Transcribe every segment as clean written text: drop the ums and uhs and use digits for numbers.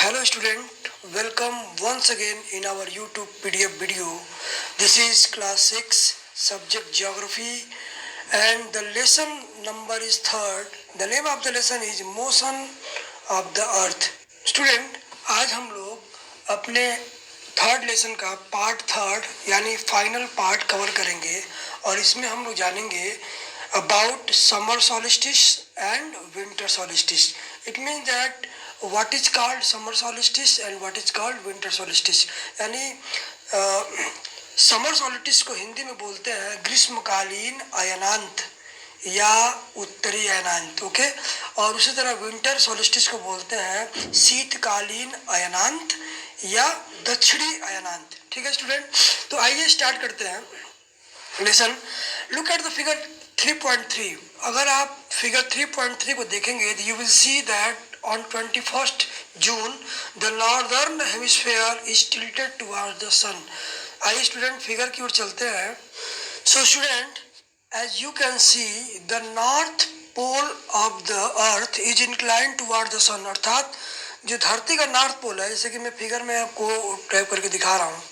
Hello student, welcome once again in our YouTube PDF video. This is class 6 subject geography and the lesson number is third. The name of the lesson is motion of the earth. Student, आज हम लोग अपने third lesson का part third यानी final part cover करेंगे और इसमें हम लोग जानेंगे about summer solstice and winter solstice. It means that what is called summer solstice and what is called winter solstice. यानी समर solstice को हिंदी में बोलते हैं ग्रीष्मकालीन अयनांत या उत्तरी अयनांत, ओके। और उसी तरह विंटर solstice को बोलते हैं शीतकालीन अयनांत या दक्षिणी अयनांत। ठीक है स्टूडेंट, तो आइए स्टार्ट करते हैं lesson. Look at the figure 3.3। अगर आप फिगर 3.3 को देखेंगे तो you will see that on 21st June the northern hemisphere is tilted towards the sun. आइए स्टूडेंट फिगर की ओर चलते हैं। So student, as you can see the north pole of the earth is inclined toward the sun. अर्थात जो धरती का north pole है, जैसे कि मैं फिगर में आपको टाइप करके दिखा रहा हूँ,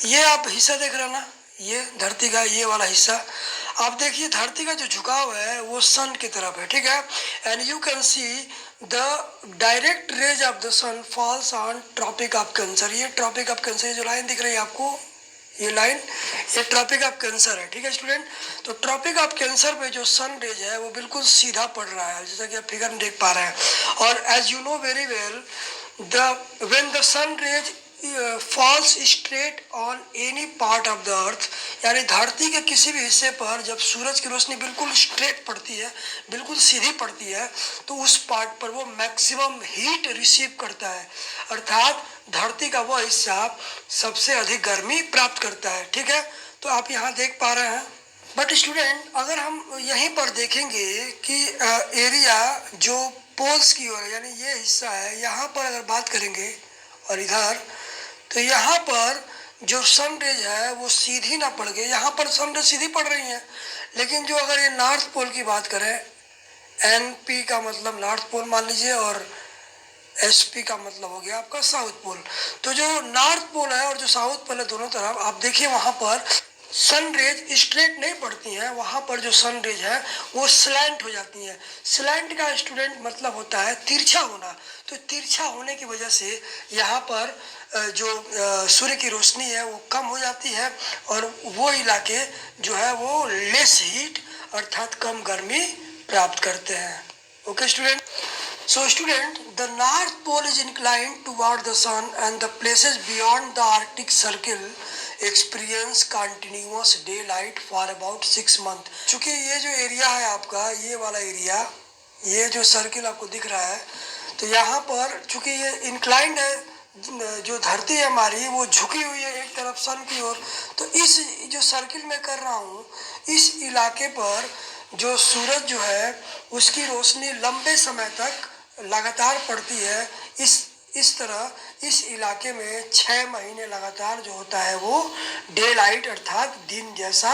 ये आप हिस्सा देख रहे हैं ना, ये धरती का ये वाला हिस्सा। आप देखिए धरती का जो झुकाव है वो सन की तरफ है, ठीक है। And you can see the direct rays of the sun falls on tropic of cancer. ये ट्रॉपिक ऑफ कैंसर, ये जो लाइन दिख रही है आपको, ये लाइन, ये ट्रॉपिक ऑफ कैंसर है, ठीक है स्टूडेंट। तो ट्रॉपिक ऑफ कैंसर पे जो सन रेज है वो बिल्कुल सीधा पड़ रहा है, जैसा कि आप फिगर में देख पा रहे हैं। और as you know very well the when the sun rays falls straight on any part of the earth, यानी धरती के किसी भी हिस्से पर जब सूरज की रोशनी बिल्कुल स्ट्रेट पड़ती है, बिल्कुल सीधी पड़ती है, तो उस पार्ट पर वो मैक्सिमम हीट रिसीव करता है। अर्थात धरती का वो हिस्सा सबसे अधिक गर्मी प्राप्त करता है, ठीक है। तो आप यहाँ देख पा रहे हैं। बट स्टूडेंट, अगर हम यहीं पर देखेंगे कि एरिया जो पोल्स की ओर है, यानी ये हिस्सा है, यहाँ पर अगर बात करेंगे और इधर, तो यहाँ पर जो सन रेज है वो सीधी ना पड़ गई, यहाँ पर सन रेज सीधी पड़ रही है। लेकिन जो अगर ये नॉर्थ पोल की बात करें, एनपी का मतलब नॉर्थ पोल मान लीजिए और एसपी का मतलब हो गया आपका साउथ पोल। तो जो नॉर्थ पोल है और जो साउथ पोल है, दोनों तरफ आप देखिए वहाँ पर सन रेज स्ट्रेट नहीं पड़ती हैं, वहाँ पर जो सन रेज है वो स्लैंट हो जाती हैं। स्लैंट का स्टूडेंट मतलब होता है तिरछा होना। तो तिरछा होने की वजह से यहाँ पर जो सूर्य की रोशनी है वो कम हो जाती है और वो इलाके जो है वो लेस हीट अर्थात कम गर्मी प्राप्त करते हैं, okay student. So student, the north pole is inclined toward the sun and the places beyond the Arctic Circle experience continuous daylight for about 6 months. चूँकि ये जो एरिया है आपका, ये वाला एरिया, ये जो सर्किल आपको दिख रहा है, तो यहाँ पर चूँकि ये इंक्लाइंड है, जो धरती है हमारी वो झुकी हुई है एक तरफ सन की ओर, तो इस जो सर्किल मैं कर रहा हूँ, इस इलाके पर जो सूरज जो है उसकी रोशनी लंबे समय तक लगातार पड़ती है। इस तरह इस इलाके में 6 महीने लगातार जो होता है वो डे लाइट अर्थात दिन जैसा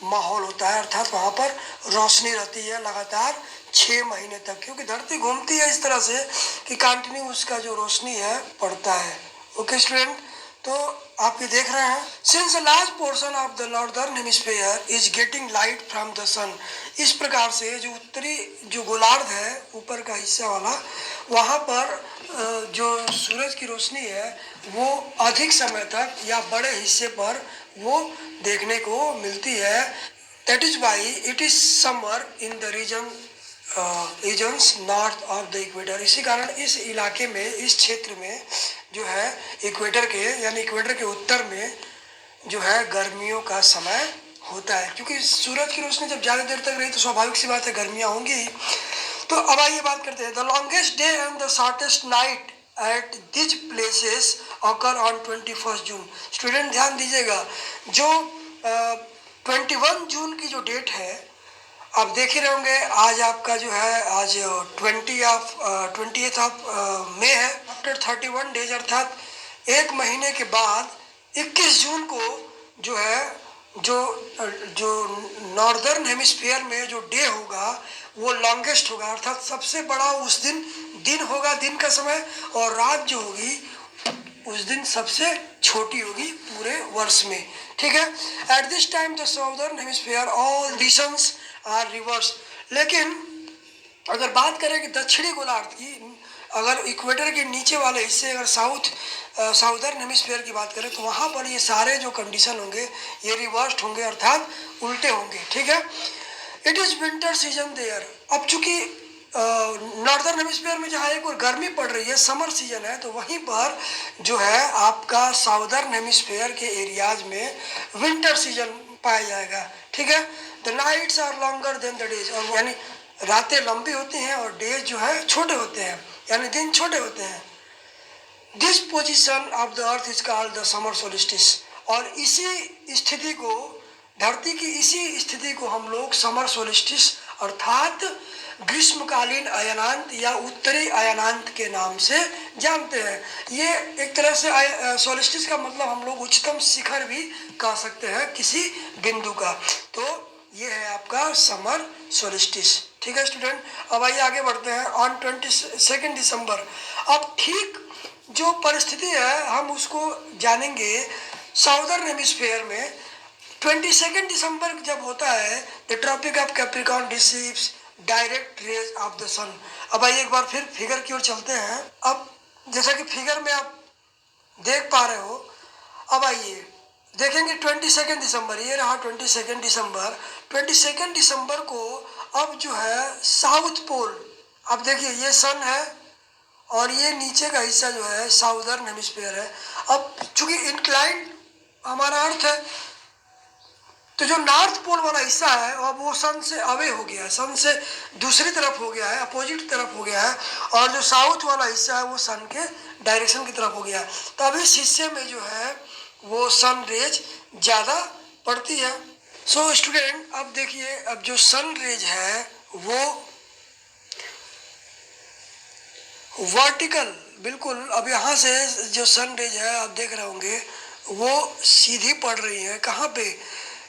माहौल होता है, अर्थात वहाँ पर रोशनी रहती है लगातार 6 महीने तक, क्योंकि धरती घूमती है इस तरह से कि कंटिन्यू उसका जो रोशनी है पड़ता है, ओके स्टूडेंट। तो आप ये देख रहे हैं, since a large portion of the northern hemisphere is getting light from the sun. इस प्रकार से जो उत्तरी जो गोलार्ध है ऊपर का हिस्सा वाला, वहाँ पर जो सूरज की रोशनी है वो अधिक समय तक या बड़े हिस्से पर वो देखने को मिलती है। That is why it is summer in the regions north of the equator. इसी कारण इस इलाके में, इस क्षेत्र में जो है इक्वेटर के यानी इक्वेटर के उत्तर में जो है गर्मियों का समय होता है, क्योंकि सूरज की रोशनी जब ज़्यादा देर तक रही तो स्वाभाविक सी बात है गर्मियाँ होंगी ही। तो अब आइए बात करते हैं। The longest day and the shortest night at this places occur on 21 June. Student ध्यान दीजिएगा, जो 21 जून की जो डेट है, आप देख ही रहे होंगे, आज आपका जो है आज 20th ऑफ मई है। आफ्टर 31 डेज अर्थात एक महीने के बाद 21 जून को जो है जो जो नॉर्दर्न हेमिस्फीयर में जो डे होगा वो लॉन्गेस्ट होगा, अर्थात सबसे बड़ा उस दिन दिन होगा, दिन का समय, और रात जो होगी उस दिन सबसे छोटी होगी पूरे वर्ष में, ठीक है। At this time the southern hemisphere all conditions are reverse. लेकिन अगर बात करें कि दक्षिणी गोलार्ध की, अगर इक्वेटर के नीचे वाले हिस्से, अगर साउदर्न हेमिस्फीयर की बात करें तो वहाँ पर ये सारे जो कंडीशन होंगे ये रिवर्स्ड होंगे, अर्थात उल्टे होंगे, ठीक है। It is winter season there. अब चूंकि नॉर्दर्न हेमिस्फीयर में जहाँ एक और गर्मी पड़ रही है, समर सीजन है, तो वहीं पर जो है आपका साउदर्न हेमिस्फीयर के एरियाज में विंटर सीजन पाया जाएगा, ठीक है। The nights are longer than the days, और यानी रातें लंबी होती हैं और डेज जो है छोटे होते हैं, यानी दिन छोटे होते हैं। This position of the earth is called the summer solstice, और इसी स्थिति को, धरती की इसी स्थिति को हम लोग समर सोलिस्टिस अर्थात ग्रीष्मकालीन अयनांत या उत्तरी अयनांत के नाम से जानते हैं। ये एक तरह से सोलिस्टिस का मतलब हम लोग उच्चतम शिखर भी कह सकते हैं किसी बिंदु का, तो ये है आपका समर सोलिस्टिस, ठीक है स्टूडेंट। अब आइए आगे बढ़ते हैं। ऑन 22 दिसंबर, अब ठीक जो परिस्थिति है हम उसको जानेंगे साउदर्न हेमिस्फीयर में। 22 दिसंबर जब होता है, the tropic of Capricorn receives direct rays of the sun. अब आइए एक बार फिर फिगर की ओर चलते हैं। अब जैसा कि फिगर में आप देख पा रहे हो, अब आइए देखेंगे 22 दिसंबर, ये रहा 22 दिसंबर। 22 दिसंबर को अब जो है साउथ पोल, अब देखिए ये सन है और ये नीचे का हिस्सा जो है साउदर्न हेमिस्फीयर है। अब चूंकि इंक्लाइंड हमारा अर्थ है, तो जो नॉर्थ पोल वाला हिस्सा है अब वो सन से अवे हो गया है, सन से दूसरी तरफ हो गया है, अपोजिट तरफ हो गया है, और जो साउथ वाला हिस्सा है वो सन के डायरेक्शन की तरफ हो गया है। तो अब इस हिस्से में जो है वो सन रेज ज़्यादा पड़ती है। सो स्टूडेंट अब देखिए, अब जो सन रेज है वो वर्टिकल, बिल्कुल अब यहाँ से जो सन रेज है आप देख रहे होंगे वो सीधी पड़ रही है। कहाँ पे?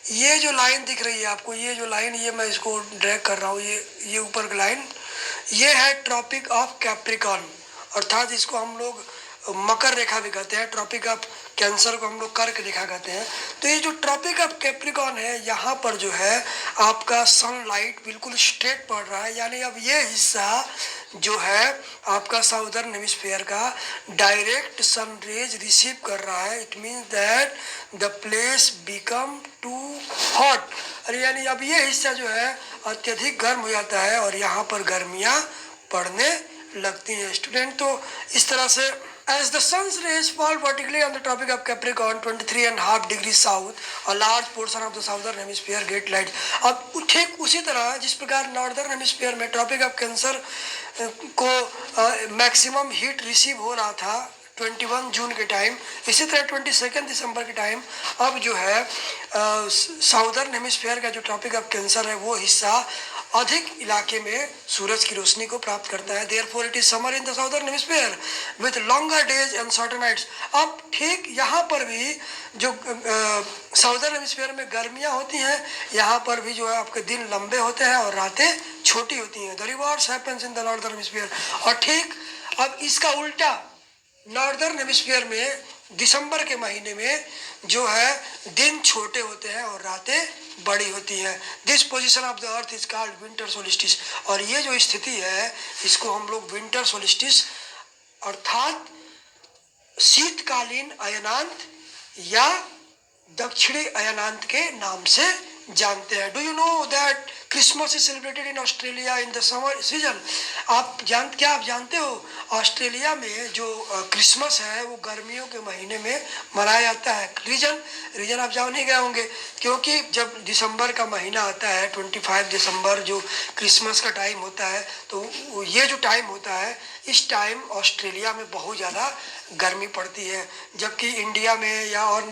ये जो लाइन दिख रही है आपको, ये जो लाइन, ये मैं इसको ड्रैग कर रहा हूँ, ये ऊपर की लाइन, ये है ट्रॉपिक ऑफ कैप्रिकॉर्न, अर्थात इसको हम लोग मकर रेखा भी कहते हैं, ट्रॉपिक ऑफ कैंसर को हम लोग कर्क रेखा कहते हैं। तो ये जो ट्रॉपिक ऑफ कैप्रिकॉर्न है, यहाँ पर जो है आपका सनलाइट बिल्कुल स्ट्रेट पड़ रहा है, यानी अब ये हिस्सा जो है आपका साउदर्न हेमिस्फीयर का डायरेक्ट सन रेज रिसीव कर रहा है। It means that the place become too hot, अरे यानी अब ये हिस्सा जो है अत्यधिक गर्म हो जाता है और यहाँ पर गर्मियाँ पड़ने लगती हैं स्टूडेंट। तो इस तरह से as the sun's rays fall vertically on the tropic of Capricorn 23.5 degrees south, a large portion of the southern hemisphere get light। अब ठीक उसी तरह जिस प्रकार नॉर्दर्न हेमिस्फीयर में ट्रॉपिक ऑफ कैंसर को मैक्सिमम हीट रिसीव हो रहा था 21 जून के टाइम, इसी तरह 22 दिसंबर के टाइम अब जो है साउदर्न हेमिस्फीयर का जो ट्रॉपिक ऑफ कैंसर है वो हिस्सा अधिक इलाके में सूरज की रोशनी को प्राप्त करता है। Therefore it is summer in the southern hemisphere with longer days and shorter nights. अब ठीक यहाँ पर भी जो साउदर्न हेमिस्फीयर में गर्मियाँ होती हैं, यहाँ पर भी जो है आपके दिन लंबे होते हैं और रातें छोटी होती हैं। The reverse happens in the northern hemisphere. और ठीक अब इसका उल्टा नॉर्दर्न हेमिस्फीयर में दिसंबर के महीने में जो है दिन छोटे होते हैं और रातें बड़ी होती हैं। This position of the earth is called winter solstice, और ये जो स्थिति है इसको हम लोग विंटर सोलिस्टिस अर्थात शीतकालीन अयनांत या दक्षिणी अयनांत के नाम से जानते हैं। Do you know that Christmas is celebrated in Australia in the summer season? आप जानते हो ऑस्ट्रेलिया में जो क्रिसमस है वो गर्मियों के महीने में मनाया जाता है। रीजन आप जान नहीं गए होंगे, क्योंकि जब दिसंबर का महीना आता है 25 दिसंबर जो क्रिसमस का टाइम होता है, तो ये जो टाइम होता है इस टाइम ऑस्ट्रेलिया में बहुत ज़्यादा गर्मी पड़ती है, जबकि इंडिया में या और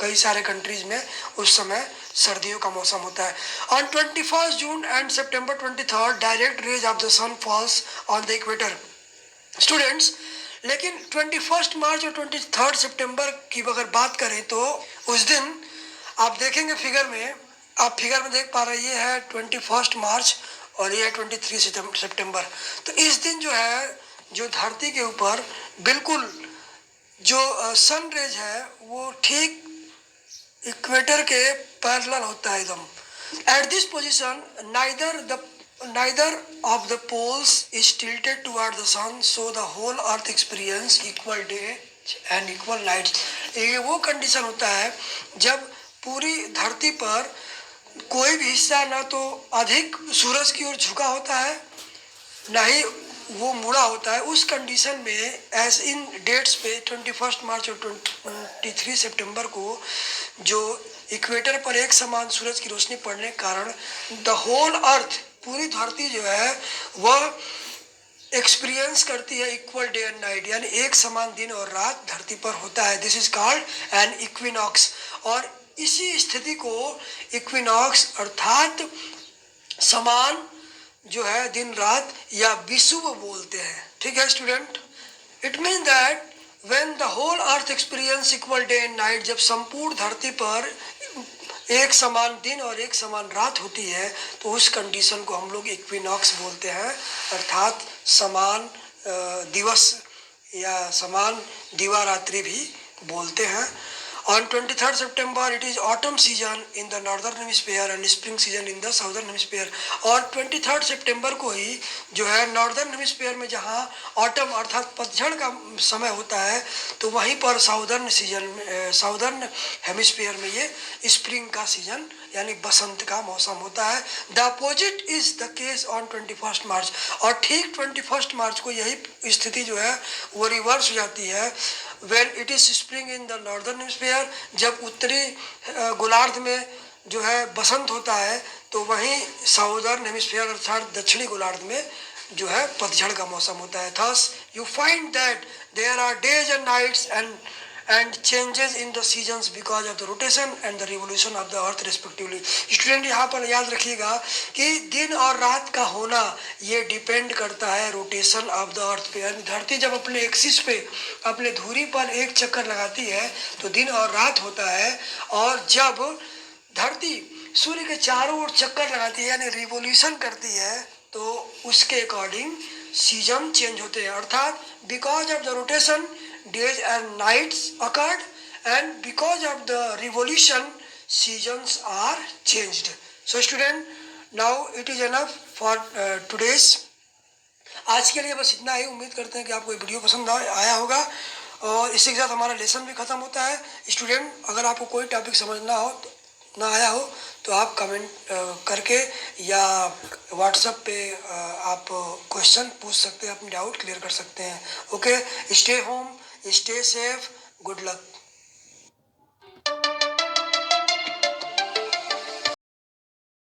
कई सारे कंट्रीज में उस समय सर्दियों का मौसम होता है। On 21 June and September 23 direct rays of the sun falls on the equator students. लेकिन 21 मार्च और 23 सितंबर की अगर बात करें तो उस दिन आप देखेंगे फिगर में, आप फिगर में देख पा रहे हैं, ये है 21 मार्च और ये है 23 सितंबर। तो इस दिन जो है, जो धरती के ऊपर बिल्कुल जो सन रेज है वो ठीक इक्वेटर के पैरेलल होता है एकदम। At this position neither of the poles is tilted toward the sun, so the whole earth experience equal day and equal nights। ये वो कंडीशन होता है जब पूरी धरती पर कोई भी हिस्सा ना तो अधिक सूरज की ओर झुका होता है, ना ही वो मुड़ा होता है। उस कंडीशन में एज इन डेट्स पे 21 मार्च और 23 सितंबर को जो इक्वेटर पर एक समान सूरज की रोशनी पड़ने के कारण द होल अर्थ, पूरी धरती जो है वह एक्सपीरियंस करती है इक्वल डे एंड नाइट, यानी एक समान दिन और रात धरती पर होता है। This is called an equinox. और इसी स्थिति को इक्विनॉक्स अर्थात समान जो है दिन रात या विषुव बोलते हैं। ठीक है student, it mean that when the whole earth experience equal day and night, जब संपूर्ण धरती पर एक समान दिन और एक समान रात होती है तो उस कंडीशन को हम लोग इक्विनॉक्स बोलते हैं, अर्थात समान दिवस या समान दिवारात्रि भी बोलते हैं। On 23rd September it is autumn season in the northern hemisphere and spring season in the southern hemisphere। और 23rd सितंबर को ही जो है नॉर्दर्न हेमिस्फीयर में जहाँ ऑटम अर्थात पतझड़ का समय होता है, तो वहीं पर साउदर्न हेमिस्फीयर में ये स्प्रिंग का सीजन यानी बसंत का मौसम होता है। The opposite is the case on 21 मार्च। और ठीक 21 मार्च को यही स्थिति जो है वो रिवर्स हो जाती है। When it is spring in the northern hemisphere, जब उत्तरी गोलार्ध में जो है बसंत होता है, तो वहीं साउदर्न हेमिस्फीयर अर्थात दक्षिणी गोलार्ध में जो है पतझड़ का मौसम होता है। Thus you find that there are days and nights and changes in the seasons because of the rotation and the revolution of the earth respectively। Student यहाँ पर याद रखिएगा कि दिन और रात का होना ये डिपेंड करता है रोटेशन ऑफ द अर्थ पे। यानी धरती जब अपने एक्सिस पे, अपने धुरी पर एक चक्कर लगाती है तो दिन और रात होता है, और जब धरती सूर्य के चारों ओर चक्कर लगाती है यानी रिवोल्यूशन करती है तो उसके अकॉर्डिंग सीजन चेंज होते हैं। अर्थात because of the rotation days and nights occurred, and because of the revolution seasons are changed। So student, now it is enough for today's। आज के लिए बस इतना ही। उम्मीद करते हैं कि आपको ये वीडियो पसंद आया होगा, और इसी के साथ हमारा लेसन भी ख़त्म होता है। स्टूडेंट, अगर आपको कोई टॉपिक समझ ना आया हो तो आप कमेंट करके या व्हाट्सएप पे आप क्वेश्चन पूछ सकते हैं, अपनी डाउट क्लियर कर सकते हैं। Okay, stay home, stay safe, good luck।